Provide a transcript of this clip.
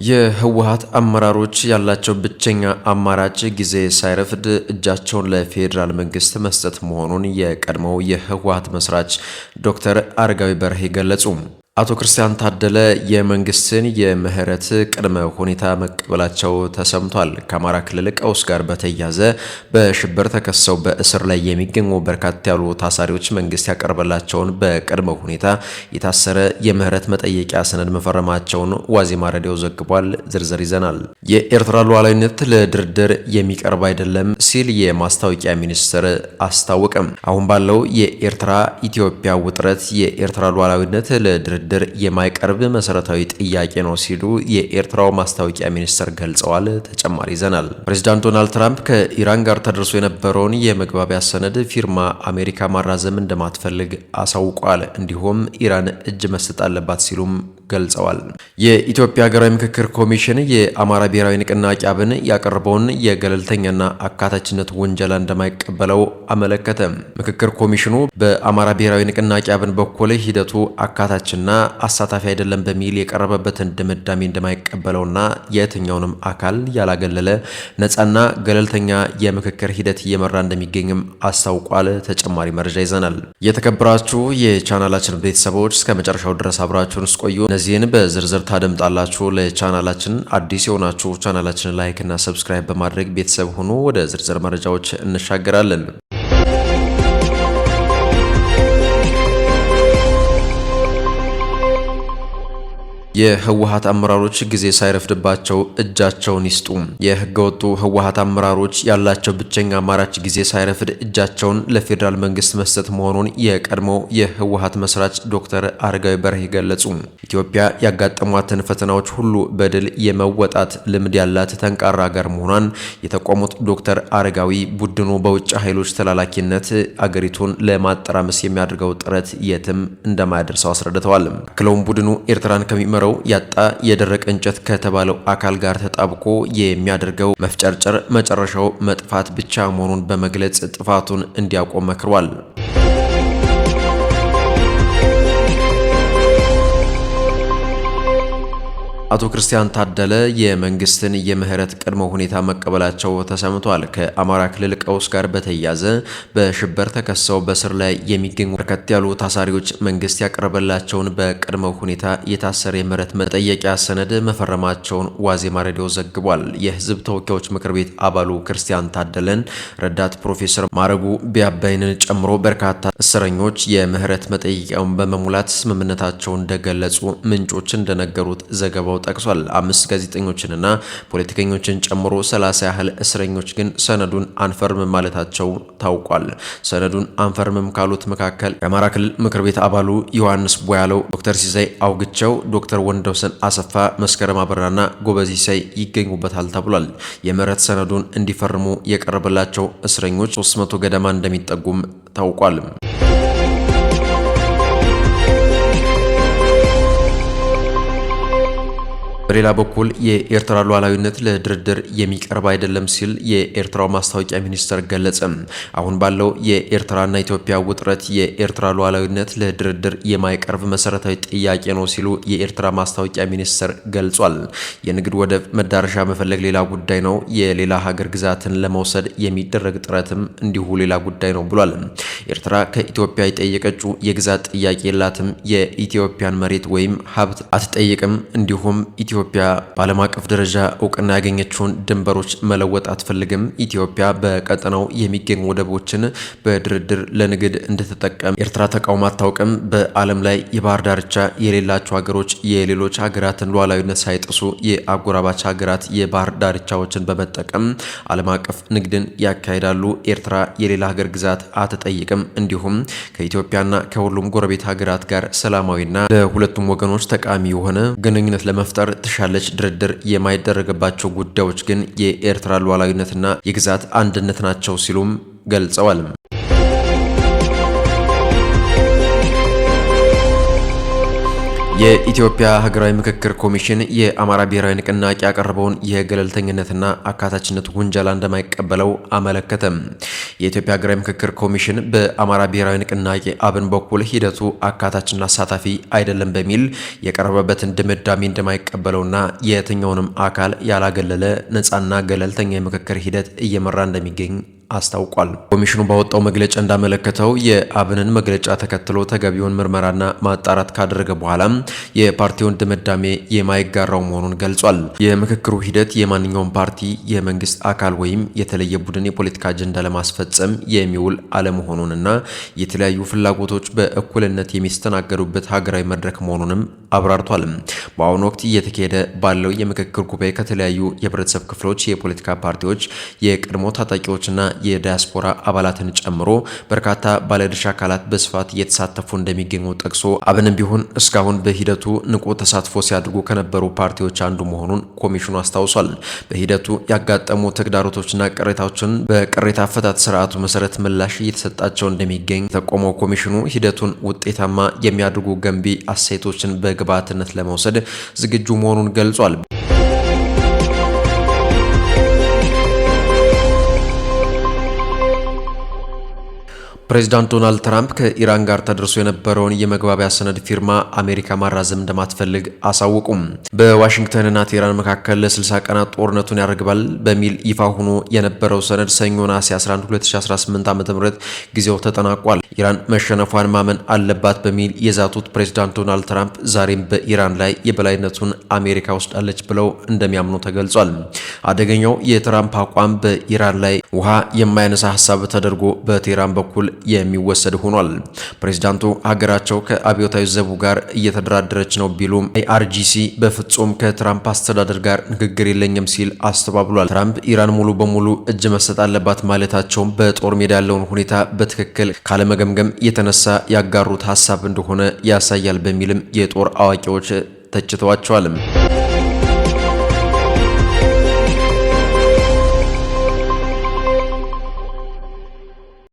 የህወሓት አመራሮች ያላቸው ብቸኛ አማራጭ ጊዜ ሳይረፍድ እጃቸውን ለፌዴራል መንግስት መስጠት መሆኑን የቀድሞው የህወሓት መስራች ዶክተር አረጋዊ በርሄ ገለጹ። አቶ ክርስቲያን ታደለ የመንግስትን የምህረት ቅድመ ሁኔታ መቀበላቸው ተሰምቷል። ከአማራ ክልል ቀውስ ጋር በተያያዘ በሽብር ተከሰው በእስር ላይ የሚገኙ በርካታ ያሉ ታሳሪዎች መንግስት ያቀርበላቸውን በቅድመ ሁኔታ የታሰረ የምህረት መጠየቂያ ሰነድ መፈረማቸውን ዋዜማ ሬዲዮ ዘግቧል። ዝርዝር ይዘናል። የኤርትራ ሉዓላዊነት ለድርድር የሚቀርብ አይደለም ሲል የማስታወቂያ ሚኒስትር አስታወቀም። አሁን ባለው የኤርትራ ኢትዮጵያ ውጥረት የኤርትራ ሉዓላዊነት ለድርድር የማይቀርብ መሰረታዊ ጥያቄ ነው ሲሉ የኤርትራው ማስታወቂያ ሚኒስትር ገልጸዋል። ተጨማሪ ይዘናል። ፕሬዚዳንት ዶናልድ ትራምፕ ከኢራን ጋር ተደርሶ የነበረውን የመግባቢያ ሰነድ ፊርማ አሜሪካ ማራዘም እንደማትፈልግ አሳውቋል። እንዲሁም ኢራን እጅ መስጠት አለባት ሲሉም ገልጸዋል። የኢትዮጵያ ሀገራዊ ምክክር ኮሚሽን የአማራ ብሔራዊ ንቅናቄ አብን ያቀረበውን የገለልተኛና አካታችነት ውንጀላ እንደማይቀበለው አመለከተ። ምክክር ኮሚሽኑ በአማራ ብሔራዊ ንቅናቄ አብን በኩል ሂደቱ አካታችና አሳታፊ አይደለም በሚል የቀረበበትን ድምዳሜ እንደማይቀበለውና የትኛውንም አካል ያላገለለ ነፃና ገለልተኛ የምክክር ሂደት እየመራ እንደሚገኝም አስታውቋል። ተጨማሪ መረጃ ይዘናል። የተከበራችሁ የቻናላችን ቤተሰቦች እስከ መጨረሻው ድረስ አብራችሁን እስቆዩ። እነዚህን በዝርዝር ታደምጣላችሁ። ለቻናላችን አዲስ የሆናችሁ ቻናላችንን ላይክ እና ሰብስክራይብ በማድረግ ቤተሰብ ሆኖ ወደ ዝርዝር መረጃዎች እንሻገራለን። የህወሓት አመራሮች ጊዜ ሳይረፍድባቸው እጃቸውን ይስጡ። የህገወጡ ህወሓት አመራሮች ያላቸው ብቸኛ አማራጭ ጊዜ ሳይረፍድ እጃቸውን ለፌዴራል መንግስት መስጠት መሆኑን የቀድሞው የህወሓት መስራች ዶክተር አረጋዊ በርሄ ገለጹ። ኢትዮጵያ ያጋጠሟትን ፈተናዎች ሁሉ በድል የመወጣት ልምድ ያላት ጠንካራ ሀገር መሆኗን የጠቆሙት ዶክተር አረጋዊ ቡድኑ በውጭ ኃይሎች ተላላኪነት አገሪቱን ለማጠራመስ የሚያደርገው ጥረት የትም እንደማያደርሰው አስረድተዋል። አክለውም ቡድኑ ኤርትራን ከሚመራው ያጣ የደረቀ እንጨት ከተባለው አካል ጋር ተጣብቆ የሚያደርገው መፍጨርጨር መጨረሻው መጥፋት ብቻ መሆኑን በመግለጽ ጥፋቱን እንዲያቆም መክሯል። አቶ ክርስቲያን ታደለ የመንግስትን የምህረት ቅድመ ሁኔታ መቀበላቸው ተሰምቷል። ከአማራ ክልል ቀውስ ጋር በተያያዘ በሽብር ተከሰው በስር ላይ የሚገኙ በርከት ያሉ ታሳሪዎች መንግስት ያቀረበላቸውን በቅድመ ሁኔታ የታሰረ የምህረት መጠየቂያ ሰነድ መፈረማቸውን ዋዜማ ሬዲዮ ዘግቧል። የህዝብ ተወካዮች ምክር ቤት አባሉ ክርስቲያን ታደለን ረዳት ፕሮፌሰር ማረጉ ቢያባይንን ጨምሮ በርካታ እስረኞች የምህረት መጠየቂያውን በመሙላት ስምምነታቸውን እንደገለጹ ምንጮች እንደነገሩት ዘገባው ጠቅሷል። 5 ጋዜጠኞችንና ፖለቲከኞችን ጨምሮ 30 ያህል እስረኞች ግን ሰነዱን አንፈርምም ማለታቸው ታውቋል። ሰነዱን አንፈርምም ካሉት መካከል የአማራ ክልል ምክር ቤት አባሉ ዮሐንስ ቦያለው፣ ዶክተር ሲሳይ አውግቸው፣ ዶክተር ወንደውሰን አሰፋ፣ መስከረም አበራና ጎበዝ ሲሳይ ይገኙበታል ተብሏል። የምህረት ሰነዱን እንዲፈርሙ የቀረበላቸው እስረኞች 300 ገደማ እንደሚጠጉም ታውቋል። በሌላ በኩል የኤርትራ ሉዓላዊነት ለድርድር የሚቀርብ አይደለም ሲል የኤርትራው ማስታወቂያ ሚኒስትር ገለጸ። አሁን ባለው የኤርትራና ኢትዮጵያ ውጥረት የኤርትራ ሉዓላዊነት ለድርድር የማይቀርብ መሰረታዊ ጥያቄ ነው ሲሉ የኤርትራ ማስታወቂያ ሚኒስትር ገልጿል። የንግድ ወደብ መዳረሻ መፈለግ ሌላ ጉዳይ ነው፣ የሌላ ሀገር ግዛትን ለመውሰድ የሚደረግ ጥረትም እንዲሁ ሌላ ጉዳይ ነው ብሏል። ኤርትራ ከኢትዮጵያ የጠየቀችው የግዛት ጥያቄ የላትም፣ የኢትዮጵያን መሬት ወይም ሀብት አትጠይቅም። እንዲሁም ኢትዮጵያ በዓለም አቀፍ ደረጃ እውቅና ያገኘችውን ድንበሮች መለወጥ አትፈልግም። ኢትዮጵያ በቀጠናው የሚገኙ ወደቦችን በድርድር ለንግድ እንድትጠቀም ኤርትራ ተቃውሞ አታውቅም። በዓለም ላይ የባህር ዳርቻ የሌላቸው ሀገሮች የሌሎች ሀገራትን ሉዓላዊነት ሳይጥሱ የአጎራባች ሀገራት የባህር ዳርቻዎችን በመጠቀም ዓለም አቀፍ ንግድን ያካሂዳሉ። ኤርትራ የሌላ ሀገር ግዛት አትጠይቅም። እንዲሁም ከኢትዮጵያና ከሁሉም ጎረቤት ሀገራት ጋር ሰላማዊና ለሁለቱም ወገኖች ጠቃሚ የሆነ ግንኙነት ለመፍጠር ትሻለች። ድርድር የማይደረግባቸው ጉዳዮች ግን የኤርትራ ሉዓላዊነትና የግዛት አንድነት ናቸው ሲሉም ገልጸዋል። የኢትዮጵያ ሀገራዊ ምክክር ኮሚሽን የአማራ ብሔራዊ ንቅናቄ ያቀረበውን የገለልተኝነትና አካታችነት ውንጀላ እንደማይቀበለው አመለከተም። የኢትዮጵያ ሀገራዊ ምክክር ኮሚሽን በአማራ ብሔራዊ ንቅናቄ አብን በኩል ሂደቱ አካታችና አሳታፊ አይደለም በሚል የቀረበበትን ድምዳሜ እንደማይቀበለውና የትኛውንም አካል ያላገለለ ነፃና ገለልተኛ የምክክር ሂደት እየመራ እንደሚገኝ አስታውቋል። ኮሚሽኑ ባወጣው መግለጫ እንዳመለከተው የአብንን መግለጫ ተከትሎ ተገቢውን ምርመራና ማጣራት ካደረገ በኋላ የፓርቲውን ድምዳሜ የማይጋራው መሆኑን ገልጿል። የምክክሩ ሂደት የማንኛውም ፓርቲ የመንግስት አካል ወይም የተለየ ቡድን የፖለቲካ አጀንዳ ለማስፈጸም የሚውል አለመሆኑንና የተለያዩ ፍላጎቶች በእኩልነት የሚስተናገዱበት ሀገራዊ መድረክ መሆኑንም አብራርቷል። በአሁኑ ወቅት እየተካሄደ ባለው የምክክር ጉባኤ ከተለያዩ የህብረተሰብ ክፍሎች፣ የፖለቲካ ፓርቲዎች፣ የቀድሞ ታጣቂዎችና የዲያስፖራ አባላትን ጨምሮ በርካታ ባለድርሻ አካላት በስፋት እየተሳተፉ እንደሚገኙ ጠቅሶ አብንም ቢሆን እስካሁን በሂደቱ ንቁ ተሳትፎ ሲያደርጉ ከነበሩ ፓርቲዎች አንዱ መሆኑን ኮሚሽኑ አስታውሷል። በሂደቱ ያጋጠሙ ተግዳሮቶችና ቅሬታዎችን በቅሬታ አፈታት ስርዓቱ መሰረት ምላሽ እየተሰጣቸው እንደሚገኝ ጠቆመው ኮሚሽኑ ሂደቱን ውጤታማ የሚያደርጉ ገንቢ አስተያየቶችን በግብዓትነት ለመውሰድ ዝግጁ መሆኑን ገልጿል። ፕሬዚዳንት ዶናልድ ትራምፕ ከኢራን ጋር ተደርሶ የነበረውን የመግባቢያ ሰነድ ፊርማ አሜሪካ ማራዘም እንደማትፈልግ አሳወቁም። በዋሽንግተንና ቴህራን መካከል ለ60 ቀናት ጦርነቱን ያረግባል በሚል ይፋ ሆኖ የነበረው ሰነድ ሰኞ ነሐሴ 11 2018 ዓ.ም ጊዜው ተጠናቋል። ኢራን መሸነፏን ማመን አለባት በሚል የዛቱት ፕሬዚዳንት ዶናልድ ትራምፕ ዛሬም በኢራን ላይ የበላይነቱን አሜሪካ ወስዳለች ብለው እንደሚያምኑ ተገልጿል። አደገኛው የትራምፕ አቋም በኢራን ላይ ውሃ የማያነሳ ሀሳብ ተደርጎ በቴህራን በኩል የሚወሰድ ሆኗል። ፕሬዝዳንቱ ሀገራቸው ከአብዮታዊ ዘቡ ጋር እየተደራደረች ነው ቢሉም አይአርጂሲ በፍጹም ከትራምፕ አስተዳደር ጋር ንግግር የለኝም ሲል አስተባብሏል። ትራምፕ ኢራን ሙሉ በሙሉ እጅ መስጠት አለባት ማለታቸውም በጦር ሜዳ ያለውን ሁኔታ በትክክል ካለመገምገም የተነሳ ያጋሩት ሀሳብ እንደሆነ ያሳያል በሚልም የጦር አዋቂዎች ተችተዋቸዋል።